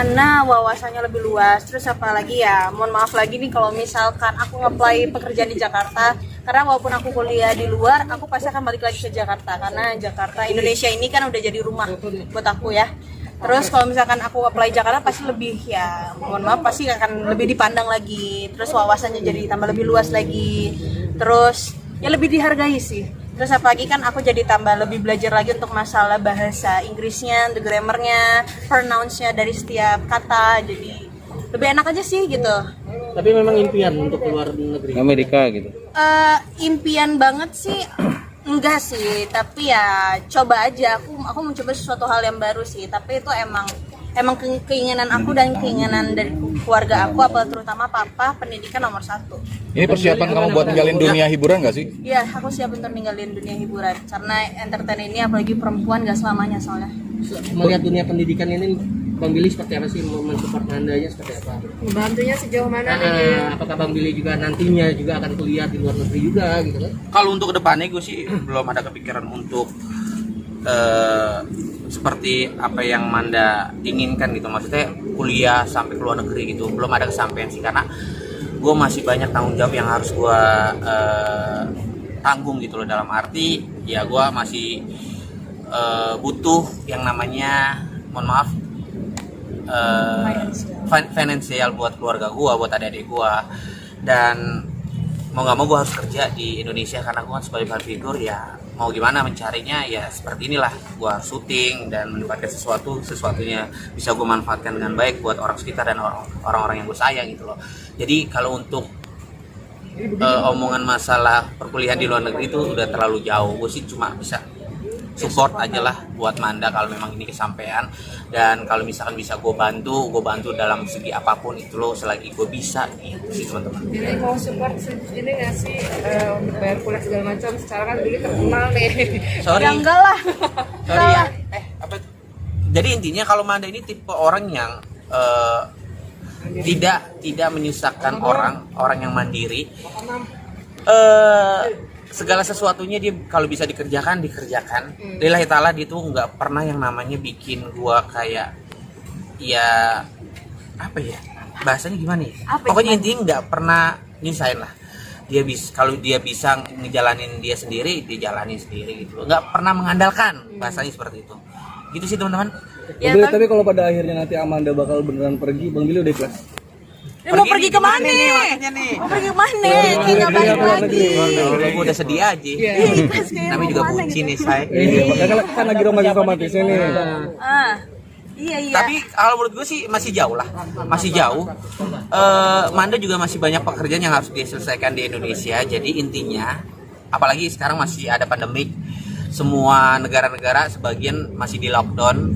mana wawasannya lebih luas. Terus apalagi ya, mohon maaf lagi nih kalau misalkan aku nge-apply pekerjaan di Jakarta, karena walaupun aku kuliah di luar, aku pasti akan balik lagi ke Jakarta, karena Jakarta, Indonesia ini kan udah jadi rumah buat aku ya. Terus kalau misalkan aku apply Jakarta pasti lebih, ya mohon maaf, pasti akan lebih dipandang lagi. Terus wawasannya jadi tambah lebih luas lagi. Terus ya lebih dihargai sih. Terus apalagi kan aku jadi tambah lebih belajar lagi untuk masalah bahasa Inggrisnya, the grammarnya, pronounce-nya dari setiap kata. Jadi lebih enak aja sih gitu. Tapi memang impian untuk keluar negeri. Amerika gitu. Impian banget sih. Enggak sih, tapi ya coba aja. Aku mencoba sesuatu hal yang baru sih. Tapi itu emang keinginan aku dan keinginan dari keluarga aku, terutama papa, pendidikan nomor 1. Ini persiapan kamu buat ninggalin dunia hiburan nggak sih? Iya, aku siap untuk ninggalin dunia hiburan. Karena entertain ini apalagi perempuan gak selamanya soalnya. Melihat dunia pendidikan ini, Bang Billy seperti apa sih, mensupport Mandanya seperti apa? Membantunya sejauh mana nih? Apakah Bang Billy juga nantinya juga akan kuliah di luar negeri juga gitu kan? Kalau untuk kedepannya gue sih belum ada kepikiran untuk seperti apa yang Manda inginkan gitu, maksudnya kuliah sampai ke luar negeri gitu, belum ada kesampaian sih, karena gue masih banyak tanggung jawab yang harus gue tanggung gitu loh, dalam arti ya gue masih butuh yang namanya, mohon maaf, finansial buat keluarga gue, buat adik-adik gue, dan mau nggak mau gue harus kerja di Indonesia karena gue kan sebagai father figure, ya mau gimana mencarinya ya seperti inilah, gue harus syuting dan mendapatkan sesuatunya bisa gue manfaatkan dengan baik buat orang sekitar dan orang-orang yang gue sayang gitu loh. Jadi kalau untuk omongan masalah perkuliahan di luar negeri itu udah terlalu jauh, gue sih cuma bisa support aja lah buat Manda kalau memang ini kesampaian, dan kalau misalkan bisa gue bantu dalam segi apapun itu loh, selagi gue bisa gitu sih teman-teman. Jadi mau support ini nggak sih untuk bayar kuliah segala macam? Secara kan Billy terkenal nih. Sorry. Ya enggak lah. Sorry ya. Apa? Jadi intinya kalau Manda ini tipe orang yang tidak menyusahkan orang yang mandiri. Segala sesuatunya dia kalau bisa dikerjakan. Lillahi ta'ala, dia tuh nggak pernah yang namanya bikin gua kayak, ya apa ya bahasanya gimana ya, pokoknya intinya nggak pernah nyusahin lah. Kalau dia bisa ngejalanin dia sendiri, dia jalanin sendiri gitu loh, nggak pernah mengandalkan, bahasanya seperti itu gitu sih teman-teman. Ya, tapi kalau pada akhirnya nanti Amanda bakal beneran pergi, Bang Billy udah ikhlas? Mau pergi kemana nih? Mau pergi kemana? Tinggal balik lagi. Gue udah sedih aja. Namanya juga bucin nih saya. Iya, kan lagi romantis-romantisnya nih. Iya. Tapi kalau menurut gue sih masih jauh lah, masih jauh. Manda juga masih banyak pekerjaan yang harus diselesaikan di Indonesia. Jadi intinya, apalagi sekarang masih ada pandemik, semua negara-negara sebagian masih di lockdown,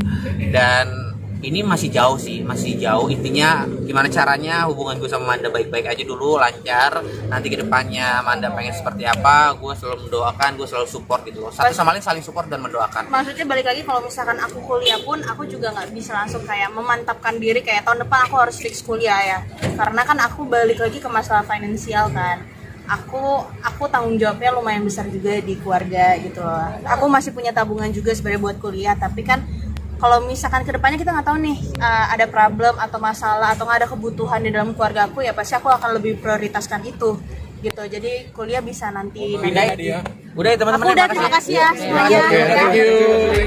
dan ini masih jauh sih, masih jauh. Intinya gimana caranya hubungan gue sama Manda baik-baik aja dulu, lancar. Nanti kedepannya Manda pengen seperti apa, gue selalu mendoakan, gue selalu support gitu loh. Satu sama lain saling support dan mendoakan. Maksudnya balik lagi, kalau misalkan aku kuliah pun, aku juga nggak bisa langsung kayak memantapkan diri kayak tahun depan aku harus fix kuliah ya. Karena kan aku balik lagi ke masalah finansial kan. Aku tanggung jawabnya lumayan besar juga di keluarga gitu loh. Aku masih punya tabungan juga sebenarnya buat kuliah, tapi kan kalau misalkan kedepannya kita nggak tahu nih ada problem atau masalah atau nggak ada kebutuhan di dalam keluarga aku, ya pasti aku akan lebih prioritaskan itu gitu. Jadi kuliah bisa nanti. Udah ya teman-teman. Aku udah, terima kasih ya semuanya. Thank you.